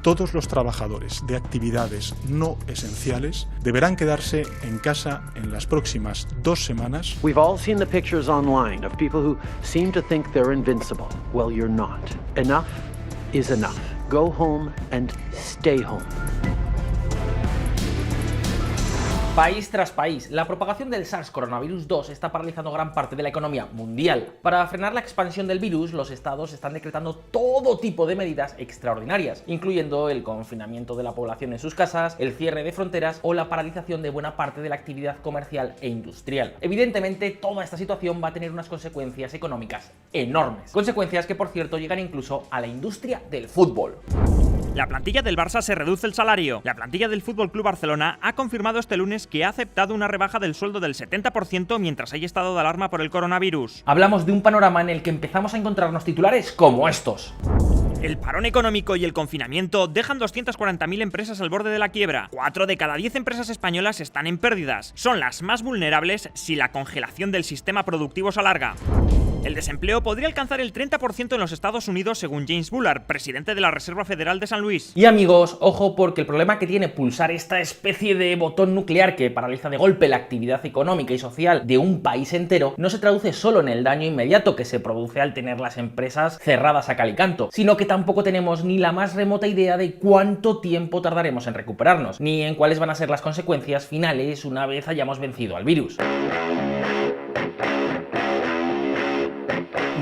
todos los trabajadores de actividades no esenciales deberán quedarse en casa en las próximas 2 semanas. We've all seen the pictures online of people who seem to think they're invincible. Well, you're not. Enough is enough. Go home and stay home. País tras país, la propagación del SARS coronavirus 2 está paralizando gran parte de la economía mundial. Para frenar la expansión del virus, los estados están decretando todo tipo de medidas extraordinarias, incluyendo el confinamiento de la población en sus casas, el cierre de fronteras o la paralización de buena parte de la actividad comercial e industrial. Evidentemente, toda esta situación va a tener unas consecuencias económicas enormes. Consecuencias que, por cierto, llegan incluso a la industria del fútbol. La plantilla del Barça se reduce el salario. La plantilla del FC Barcelona ha confirmado este lunes que ha aceptado una rebaja del sueldo del 70% mientras haya estado de alarma por el coronavirus. Hablamos de un panorama en el que empezamos a encontrarnos titulares como estos. El parón económico y el confinamiento dejan 240.000 empresas al borde de la quiebra. 4 de cada 10 empresas españolas están en pérdidas. Son las más vulnerables si la congelación del sistema productivo se alarga. El desempleo podría alcanzar el 30% en los Estados Unidos según James Bullard, presidente de la Reserva Federal de San Luis. Y amigos, ojo, porque el problema que tiene pulsar esta especie de botón nuclear que paraliza de golpe la actividad económica y social de un país entero no se traduce solo en el daño inmediato que se produce al tener las empresas cerradas a cal y canto, sino que tampoco tenemos ni la más remota idea de cuánto tiempo tardaremos en recuperarnos, ni en cuáles van a ser las consecuencias finales una vez hayamos vencido al virus.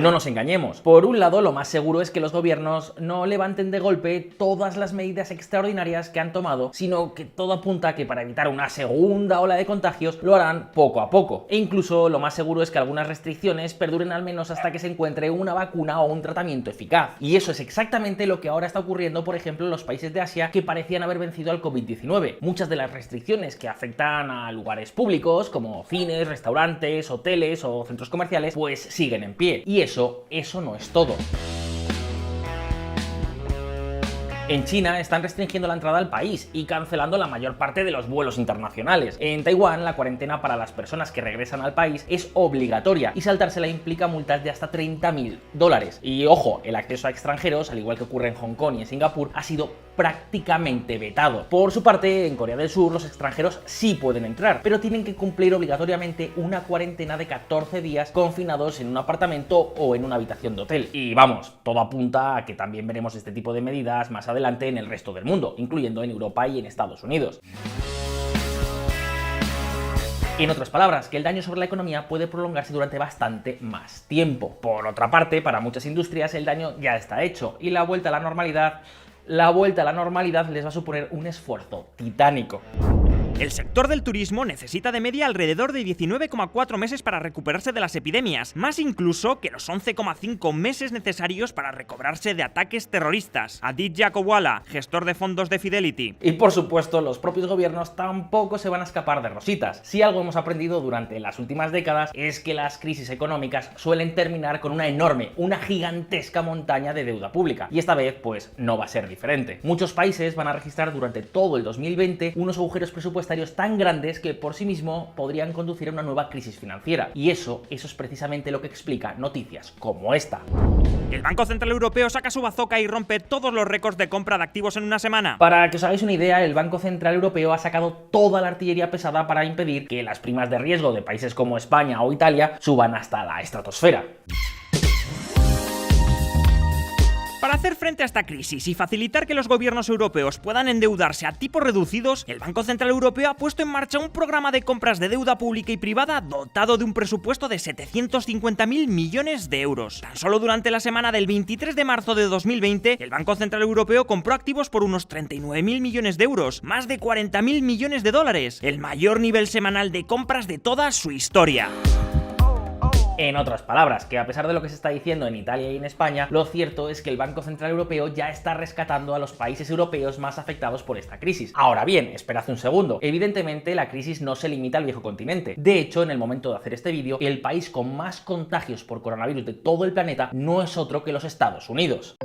No nos engañemos. Por un lado, lo más seguro es que los gobiernos no levanten de golpe todas las medidas extraordinarias que han tomado, sino que todo apunta a que para evitar una segunda ola de contagios lo harán poco a poco. E incluso lo más seguro es que algunas restricciones perduren al menos hasta que se encuentre una vacuna o un tratamiento eficaz. Y eso es exactamente lo que ahora está ocurriendo, por ejemplo, en los países de Asia que parecían haber vencido al COVID-19. Muchas de las restricciones que afectan a lugares públicos, como cines, restaurantes, hoteles o centros comerciales, pues siguen en pie. Y eso no es todo. En China están restringiendo la entrada al país y cancelando la mayor parte de los vuelos internacionales. En Taiwán, la cuarentena para las personas que regresan al país es obligatoria y saltársela implica multas de hasta $30.000. Y ojo, el acceso a extranjeros, al igual que ocurre en Hong Kong y en Singapur, ha sido prácticamente vetado. Por su parte, en Corea del Sur los extranjeros sí pueden entrar, pero tienen que cumplir obligatoriamente una cuarentena de 14 días confinados en un apartamento o en una habitación de hotel. Y vamos, todo apunta a que también veremos este tipo de medidas más adelante en el resto del mundo, incluyendo en Europa y en Estados Unidos. En otras palabras, que el daño sobre la economía puede prolongarse durante bastante más tiempo. Por otra parte, para muchas industrias el daño ya está hecho y la vuelta a la normalidad les va a suponer un esfuerzo titánico. El sector del turismo necesita de media alrededor de 19,4 meses para recuperarse de las epidemias, más incluso que los 11,5 meses necesarios para recobrarse de ataques terroristas. Aditya Kowala, gestor de fondos de Fidelity. Y por supuesto, los propios gobiernos tampoco se van a escapar de rositas. Si algo hemos aprendido durante las últimas décadas es que las crisis económicas suelen terminar con una gigantesca montaña de deuda pública. Y esta vez, pues, no va a ser diferente. Muchos países van a registrar durante todo el 2020 unos agujeros presupuestarios tan grandes que por sí mismo podrían conducir a una nueva crisis financiera. Y eso es precisamente lo que explica noticias como esta. El Banco Central Europeo saca su bazooka y rompe todos los récords de compra de activos en una semana. Para que os hagáis una idea, el Banco Central Europeo ha sacado toda la artillería pesada para impedir que las primas de riesgo de países como España o Italia suban hasta la estratosfera. Para hacer frente a esta crisis y facilitar que los gobiernos europeos puedan endeudarse a tipos reducidos, el Banco Central Europeo ha puesto en marcha un programa de compras de deuda pública y privada dotado de un presupuesto de 750.000 millones de euros. Tan solo durante la semana del 23 de marzo de 2020, el Banco Central Europeo compró activos por unos 39.000 millones de euros, más de 40.000 millones de dólares, el mayor nivel semanal de compras de toda su historia. En otras palabras, que a pesar de lo que se está diciendo en Italia y en España, lo cierto es que el Banco Central Europeo ya está rescatando a los países europeos más afectados por esta crisis. Ahora bien, esperad un segundo. Evidentemente, la crisis no se limita al viejo continente. De hecho, en el momento de hacer este vídeo, el país con más contagios por coronavirus de todo el planeta no es otro que los Estados Unidos.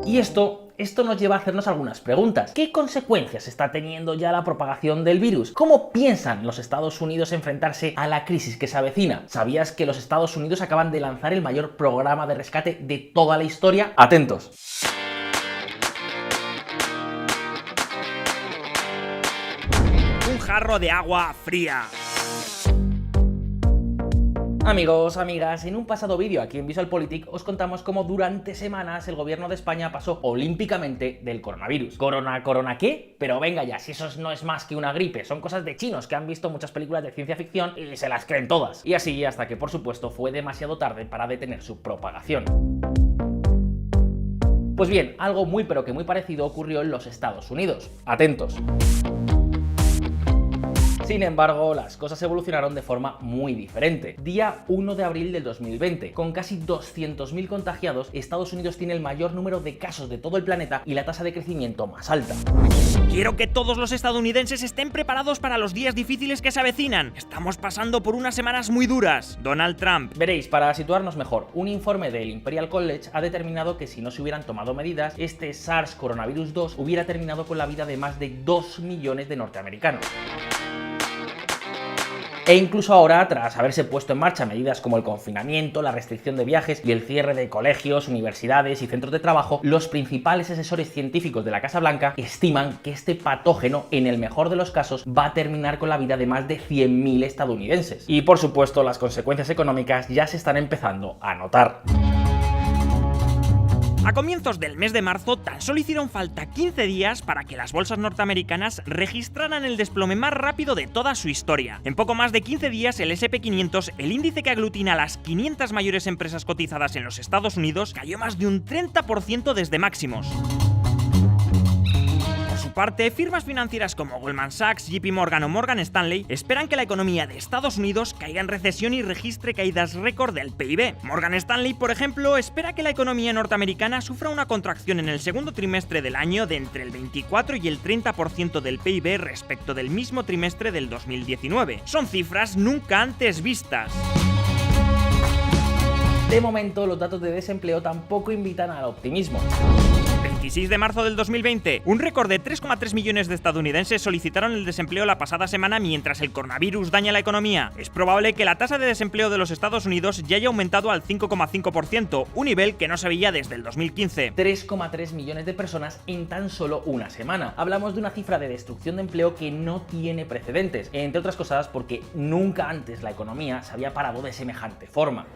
Y esto esto nos lleva a hacernos algunas preguntas. ¿Qué consecuencias está teniendo ya la propagación del virus? ¿Cómo piensan los Estados Unidos enfrentarse a la crisis que se avecina? ¿Sabías que los Estados Unidos acaban de lanzar el mayor programa de rescate de toda la historia? Atentos. Un jarro de agua fría. Amigos, amigas, en un pasado vídeo aquí en VisualPolitik os contamos cómo durante semanas el gobierno de España pasó olímpicamente del coronavirus. ¿Corona qué? Pero venga ya, si eso no es más que una gripe, son cosas de chinos que han visto muchas películas de ciencia ficción y se las creen todas. Y así hasta que por supuesto fue demasiado tarde para detener su propagación. Pues bien, algo muy pero que muy parecido ocurrió en los Estados Unidos. Atentos. Sin embargo, las cosas evolucionaron de forma muy diferente. Día 1 de abril del 2020, con casi 200.000 contagiados, Estados Unidos tiene el mayor número de casos de todo el planeta y la tasa de crecimiento más alta. Quiero que todos los estadounidenses estén preparados para los días difíciles que se avecinan. Estamos pasando por unas semanas muy duras. Donald Trump. Veréis, para situarnos mejor, un informe del Imperial College ha determinado que si no se hubieran tomado medidas, este SARS coronavirus 2 hubiera terminado con la vida de más de 2 millones de norteamericanos. E incluso ahora, tras haberse puesto en marcha medidas como el confinamiento, la restricción de viajes y el cierre de colegios, universidades y centros de trabajo, los principales asesores científicos de la Casa Blanca estiman que este patógeno, en el mejor de los casos, va a terminar con la vida de más de 100.000 estadounidenses. Y por supuesto, las consecuencias económicas ya se están empezando a notar. A comienzos del mes de marzo, tan solo hicieron falta 15 días para que las bolsas norteamericanas registraran el desplome más rápido de toda su historia. En poco más de 15 días, el S&P 500, el índice que aglutina a las 500 mayores empresas cotizadas en los Estados Unidos, cayó más de un 30% desde máximos. Por su parte, firmas financieras como Goldman Sachs, JP Morgan o Morgan Stanley esperan que la economía de Estados Unidos caiga en recesión y registre caídas récord del PIB. Morgan Stanley, por ejemplo, espera que la economía norteamericana sufra una contracción en el segundo trimestre del año de entre el 24 y el 30% del PIB respecto del mismo trimestre del 2019. Son cifras nunca antes vistas. De momento, los datos de desempleo tampoco invitan al optimismo. 26 de marzo del 2020, un récord de 3,3 millones de estadounidenses solicitaron el desempleo la pasada semana mientras el coronavirus daña la economía. Es probable que la tasa de desempleo de los Estados Unidos ya haya aumentado al 5,5%, un nivel que no se veía desde el 2015. 3,3 millones de personas en tan solo una semana. Hablamos de una cifra de destrucción de empleo que no tiene precedentes, entre otras cosas porque nunca antes la economía se había parado de semejante forma.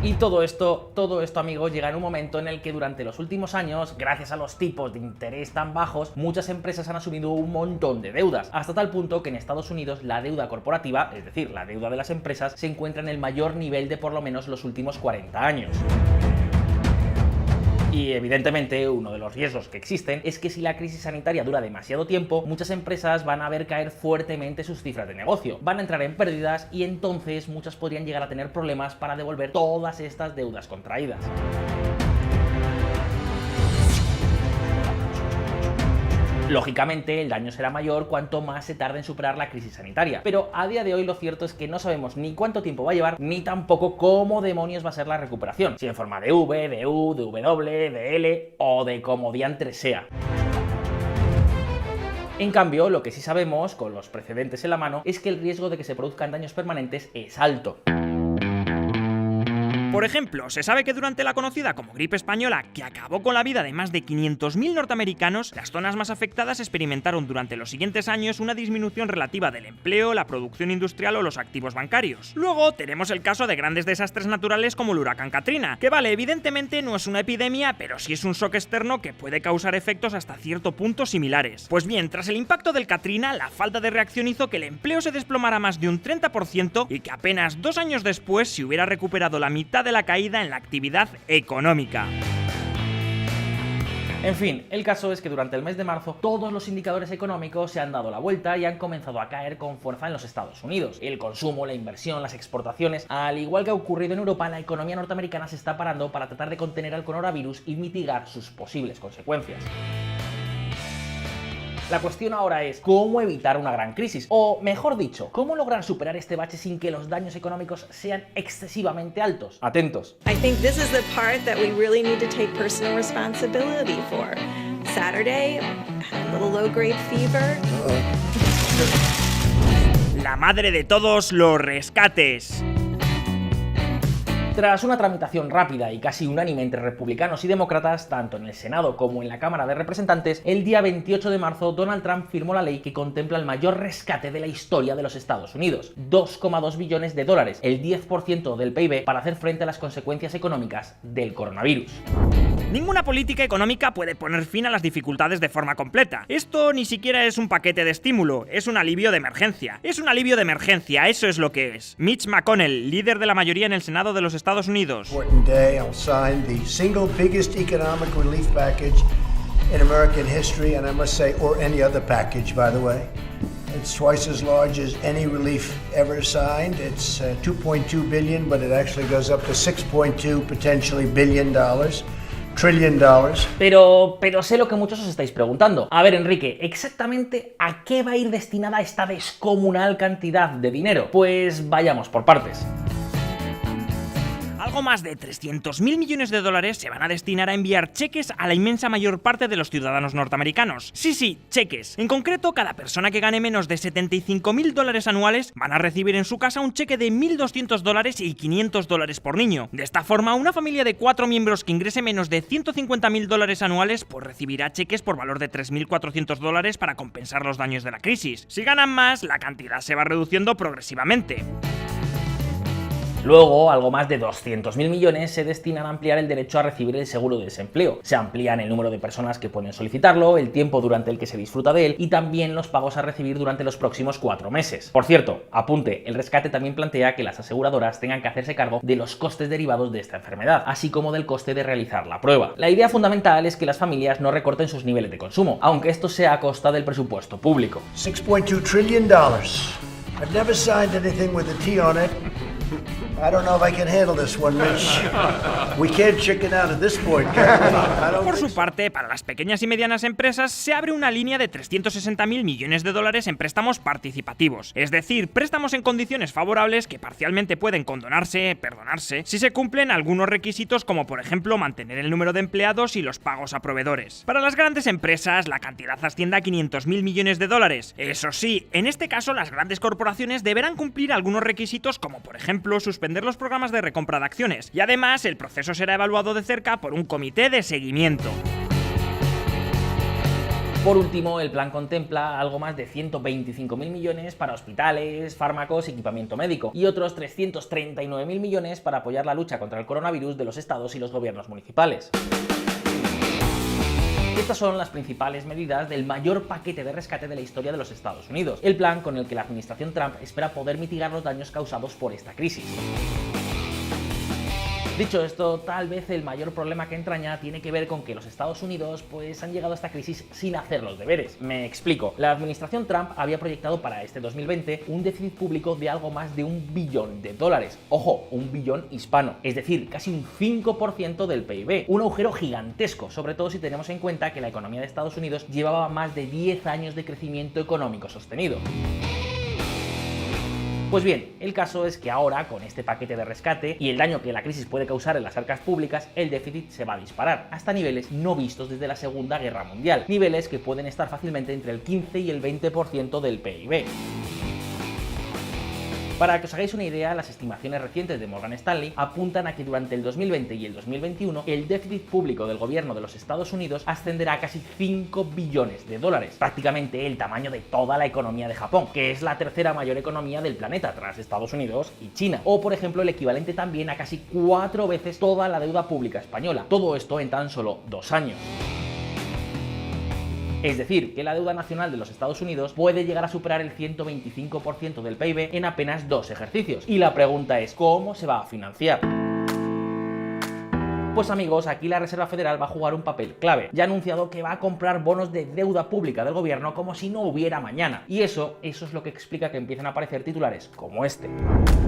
Y todo esto, amigos, llega en un momento en el que durante los últimos años, gracias a los tipos de interés tan bajos, muchas empresas han asumido un montón de deudas, hasta tal punto que en Estados Unidos la deuda corporativa, es decir, la deuda de las empresas, se encuentra en el mayor nivel de por lo menos los últimos 40 años. Y evidentemente uno de los riesgos que existen es que si la crisis sanitaria dura demasiado tiempo, muchas empresas van a ver caer fuertemente sus cifras de negocio, van a entrar en pérdidas y entonces muchas podrían llegar a tener problemas para devolver todas estas deudas contraídas. Lógicamente, el daño será mayor cuanto más se tarde en superar la crisis sanitaria, pero a día de hoy lo cierto es que no sabemos ni cuánto tiempo va a llevar, ni tampoco cómo demonios va a ser la recuperación, si en forma de V, de U, de W, de L o de como diantres sea. En cambio, lo que sí sabemos, con los precedentes en la mano, es que el riesgo de que se produzcan daños permanentes es alto. Por ejemplo, se sabe que durante la conocida como gripe española, que acabó con la vida de más de 500.000 norteamericanos, las zonas más afectadas experimentaron durante los siguientes años una disminución relativa del empleo, la producción industrial o los activos bancarios. Luego tenemos el caso de grandes desastres naturales como el huracán Katrina, que vale, evidentemente no es una epidemia, pero sí es un shock externo que puede causar efectos hasta cierto punto similares. Pues bien, tras el impacto del Katrina, la falta de reacción hizo que el empleo se desplomara más de un 30% y que apenas 2 años después se hubiera recuperado la mitad de la caída en la actividad económica. En fin, el caso es que durante el mes de marzo todos los indicadores económicos se han dado la vuelta y han comenzado a caer con fuerza en los Estados Unidos. El consumo, la inversión, las exportaciones, al igual que ha ocurrido en Europa, la economía norteamericana se está parando para tratar de contener al coronavirus y mitigar sus posibles consecuencias. La cuestión ahora es cómo evitar una gran crisis, o mejor dicho, cómo lograr superar este bache sin que los daños económicos sean excesivamente altos. Atentos. I think this is the part that we really need to take personal responsibility for. Saturday, I had a little low-grade fever. La madre de todos los rescates. Tras una tramitación rápida y casi unánime entre republicanos y demócratas, tanto en el Senado como en la Cámara de Representantes, el día 28 de marzo Donald Trump firmó la ley que contempla el mayor rescate de la historia de los Estados Unidos, 2,2 billones de dólares, el 10% del PIB, para hacer frente a las consecuencias económicas del coronavirus. Ninguna política económica puede poner fin a las dificultades de forma completa. Esto ni siquiera es un paquete de estímulo, es un alivio de emergencia. Es un alivio de emergencia, eso es lo que es. Mitch McConnell, líder de la mayoría en el Senado de los Estados Unidos. Important day, I'll sign the single biggest economic relief package in American history, and I must say, or any other package, by the way. It's twice as large as any relief ever signed. It's $2.2 billion, but it actually goes up to $6.2 potentially billion dollars. $1 trillion. Pero sé lo que muchos os estáis preguntando. A ver, Enrique, ¿exactamente a qué va a ir destinada esta descomunal cantidad de dinero? Pues vayamos por partes. Algo más de 300.000 millones de dólares se van a destinar a enviar cheques a la inmensa mayor parte de los ciudadanos norteamericanos. Sí, cheques. En concreto, cada persona que gane menos de 75.000 dólares anuales van a recibir en su casa un cheque de 1.200 dólares y 500 dólares por niño. De esta forma, una familia de 4 miembros que ingrese menos de 150.000 dólares anuales pues recibirá cheques por valor de 3.400 dólares para compensar los daños de la crisis. Si ganan más, la cantidad se va reduciendo progresivamente. Luego, algo más de 200.000 millones se destinan a ampliar el derecho a recibir el seguro de desempleo. Se amplían el número de personas que pueden solicitarlo, el tiempo durante el que se disfruta de él y también los pagos a recibir durante los próximos 4 meses. Por cierto, apunte, el rescate también plantea que las aseguradoras tengan que hacerse cargo de los costes derivados de esta enfermedad, así como del coste de realizar la prueba. La idea fundamental es que las familias no recorten sus niveles de consumo, aunque esto sea a costa del presupuesto público. $6.2 trillion. I've never signed anything with a T on it. I don't know if I can handle this one, Mitch. We can't chicken out at this point, can we? Por su parte, para las pequeñas y medianas empresas se abre una línea de 360.000 millones de dólares en préstamos participativos, es decir, préstamos en condiciones favorables que parcialmente pueden perdonarse, si se cumplen algunos requisitos como por ejemplo mantener el número de empleados y los pagos a proveedores. Para las grandes empresas, la cantidad asciende a 500.000 millones de dólares. Eso sí, en este caso las grandes corporaciones deberán cumplir algunos requisitos como por ejemplo suspender los programas de recompra de acciones, y además el proceso será evaluado de cerca por un comité de seguimiento. Por último, el plan contempla algo más de 125.000 millones para hospitales, fármacos y equipamiento médico, y otros 339.000 millones para apoyar la lucha contra el coronavirus de los estados y los gobiernos municipales. Estas son las principales medidas del mayor paquete de rescate de la historia de los Estados Unidos, el plan con el que la administración Trump espera poder mitigar los daños causados por esta crisis. Dicho esto, tal vez el mayor problema que entraña tiene que ver con que los Estados Unidos pues han llegado a esta crisis sin hacer los deberes. Me explico. La administración Trump había proyectado para este 2020 un déficit público de algo más de $1 billón. Ojo, $1 billón hispano, es decir, casi un 5% del PIB. Un agujero gigantesco, sobre todo si tenemos en cuenta que la economía de Estados Unidos llevaba más de 10 años de crecimiento económico sostenido. Pues bien, el caso es que ahora, con este paquete de rescate y el daño que la crisis puede causar en las arcas públicas, el déficit se va a disparar, hasta niveles no vistos desde la Segunda Guerra Mundial, niveles que pueden estar fácilmente entre el 15 y el 20% del PIB. Para que os hagáis una idea, las estimaciones recientes de Morgan Stanley apuntan a que durante el 2020 y el 2021 el déficit público del gobierno de los Estados Unidos ascenderá a casi $5 billones, prácticamente el tamaño de toda la economía de Japón, que es la tercera mayor economía del planeta tras Estados Unidos y China, o por ejemplo el equivalente también a casi 4 veces toda la deuda pública española, todo esto en tan solo 2 años. Es decir, que la deuda nacional de los Estados Unidos puede llegar a superar el 125% del PIB en apenas 2 ejercicios. Y la pregunta es, ¿cómo se va a financiar? Pues amigos, aquí la Reserva Federal va a jugar un papel clave. Ya ha anunciado que va a comprar bonos de deuda pública del gobierno como si no hubiera mañana. Y eso es lo que explica que empiecen a aparecer titulares como este.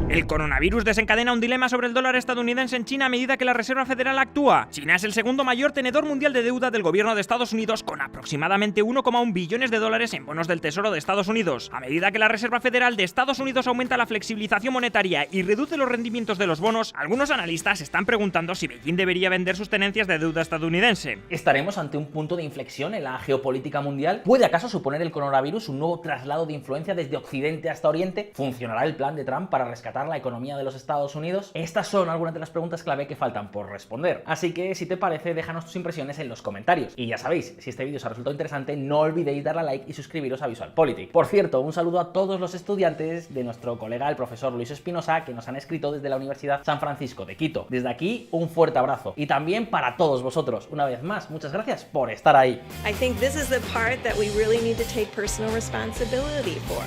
El coronavirus desencadena un dilema sobre el dólar estadounidense en China a medida que la Reserva Federal actúa. China es el segundo mayor tenedor mundial de deuda del gobierno de Estados Unidos, con aproximadamente 1,1 billones de dólares en bonos del Tesoro de Estados Unidos. A medida que la Reserva Federal de Estados Unidos aumenta la flexibilización monetaria y reduce los rendimientos de los bonos, algunos analistas están preguntando si Beijing debería vender sus tenencias de deuda estadounidense. ¿Estaremos ante un punto de inflexión en la geopolítica mundial? ¿Puede acaso suponer el coronavirus un nuevo traslado de influencia desde Occidente hasta Oriente? ¿Funcionará el plan de Trump para rescatar la economía de los Estados Unidos? Estas son algunas de las preguntas clave que faltan por responder. Así que, si te parece, déjanos tus impresiones en los comentarios. Y ya sabéis, si este vídeo os ha resultado interesante, no olvidéis darle a like y suscribiros a VisualPolitik. Por cierto, un saludo a todos los estudiantes de nuestro colega el profesor Luis Espinosa, que nos han escrito desde la Universidad San Francisco de Quito. Desde aquí, un fuerte abrazo. Y también para todos vosotros, una vez más, muchas gracias por estar ahí. I think this is the part that we really need to take personal responsibility for.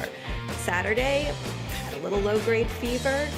Saturday, I had a little low-grade fever.